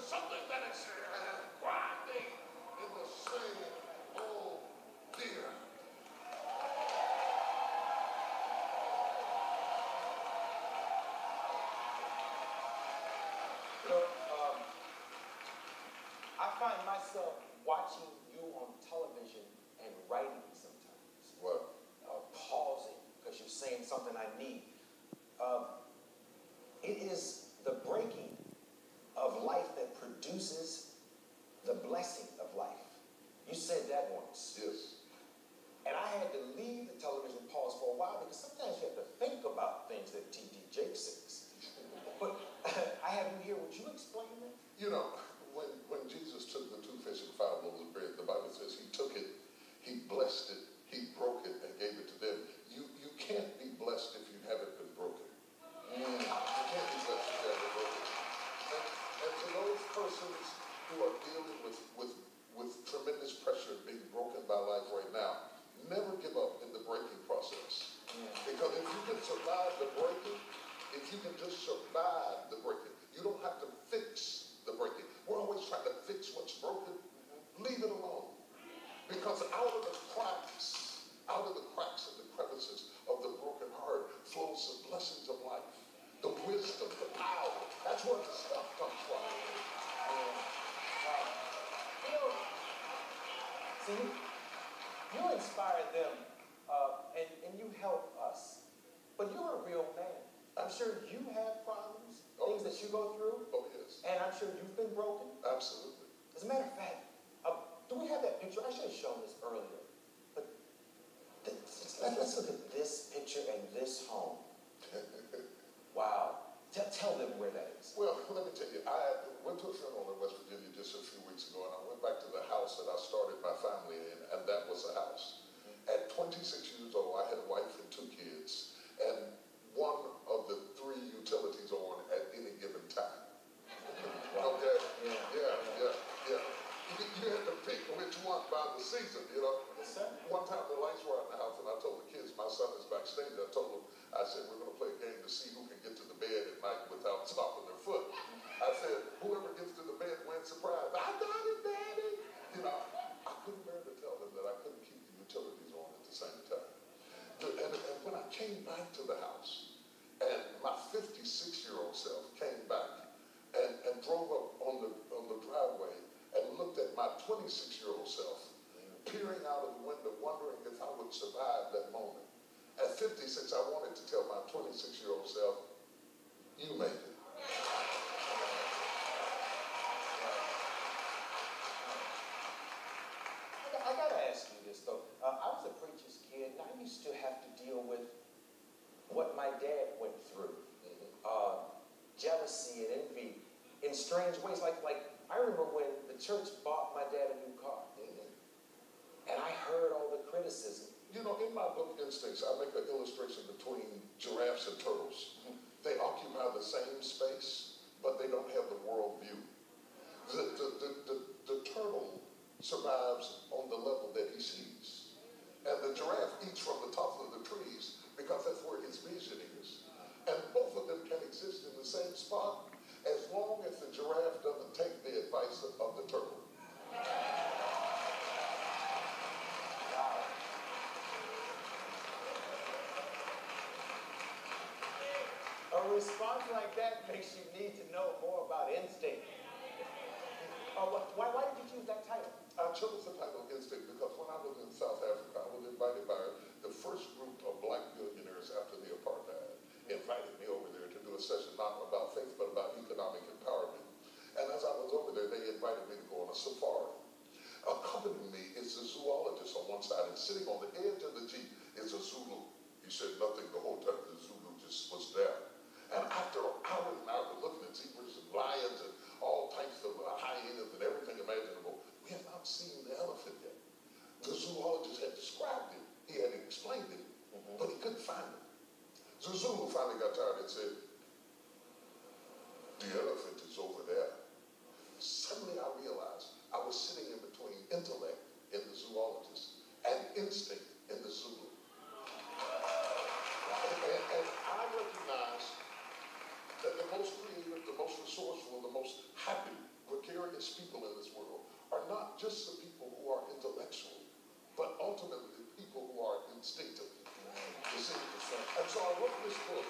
something that is grinding in the same old gear. You know, I find myself watching you on television and writing sometimes. What? Pausing because you're saying something I need. It is the breaking of life that produces the blessing of life. You said that once. Yes. And I had to leave the television pause for a while because sometimes you have to think about things that T.D. Jakes says. But I have you here. Would you explain that? You know, when Jesus took the 2 fish and 5 loaves of bread, the Bible says he took it, he blessed it, he broke it, and gave it to them. You can't be blessed if you haven't been broken. You can't be blessed if you haven't been broken. And to those persons who are dealing with tremendous pressure being broken by life right now, never give up in the breaking process. Because if you can survive the breaking, if you can just survive the breaking, you don't have to fix the breaking. We're always trying to fix what's broken. Leave it alone. Because out of the cracks and the crevices of the broken heart flows the blessings of life, the wisdom, the power. That's where the stuff comes from. You know, see, you inspire them and you help us. But you're a real man. I'm sure you have problems, things that you go through. Oh, yes. And I'm sure you've been broken. Absolutely. As a matter of fact, do we have that picture? I should have shown this earlier. But let's look at this picture and this home. Wow. Tell them where that is. Well, let me tell you, I went to a funeral in West Virginia just a few weeks ago, and I went back to the house that I started my family in, and that was the house. At 26 years old, I had a wife and 2 kids, and one of the 3 utilities on at any given time. Wow. Okay? Yeah. You had to pick which one by the season, you know? Yes, sir. One time the lights were out in the house, and I told the kids, my son is backstage, I said, we're going to play a game to see who can get to the bed at night without stopping their foot. I said, whoever gets to the bed wins surprise. I got it, Daddy! You know, I couldn't bear to tell them that I couldn't keep the utilities on at the same time. And when I came back to the house, and my 56-year-old self came back and drove up on the driveway and looked at my 26-year-old self, peering out of the window, wondering if I would survive that moment. At 56, I wanted to tell my 26-year-old self, you made it. I got to ask you this, though. I was a preacher's kid, and I used to have to deal with what my dad went through. Jealousy and envy in strange ways. Like I remember when the church bought my dad a new car. And I heard all the criticism. You know, in my book, Instincts, I make an illustration between giraffes and turtles. They occupy the same space, but they don't have the world view. The turtle survives on the level that he sees. And the giraffe eats from the top of the trees because that's where his vision is. And both of them can exist in the same spot as long as the giraffe doesn't take the advice of the turtle. A response like that makes you need to know more about instinct. Why did you choose that title? I chose the title Instinct because when I was in South Africa, I was invited by the first group of black billionaires after the apartheid, invited me over there to do a session not about faith but about economic empowerment. And as I was over there, they invited me to go on a safari. Accompanying me is the zoologist on one side, and sitting on the edge of the Jeep is a Zulu. He said nothing the whole time. The Zulu just was there. And after hours and hours of looking at zebras and lions and all types of hyenas and everything imaginable, we have not seen the elephant yet. The zoologist had described it. He had explained it, but he couldn't find it. So Zulu finally got tired and said, the elephant is over there. Suddenly I realized I was sitting in between intellect in the zoologist and instinct in the Zulu. And I recognized that the most creative, the most resourceful, the most happy gregarious people in this world are not just the people who are intellectual, but ultimately the people who are instinctive. You see? And so I wrote this book.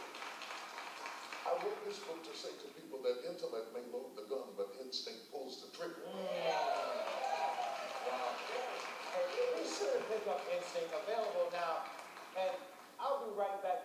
I wrote this book to say to people that intellect may load the gun, but instinct pulls the trigger. Wow. Hey, be sure to pick up Instinct, available now. And I'll be right back.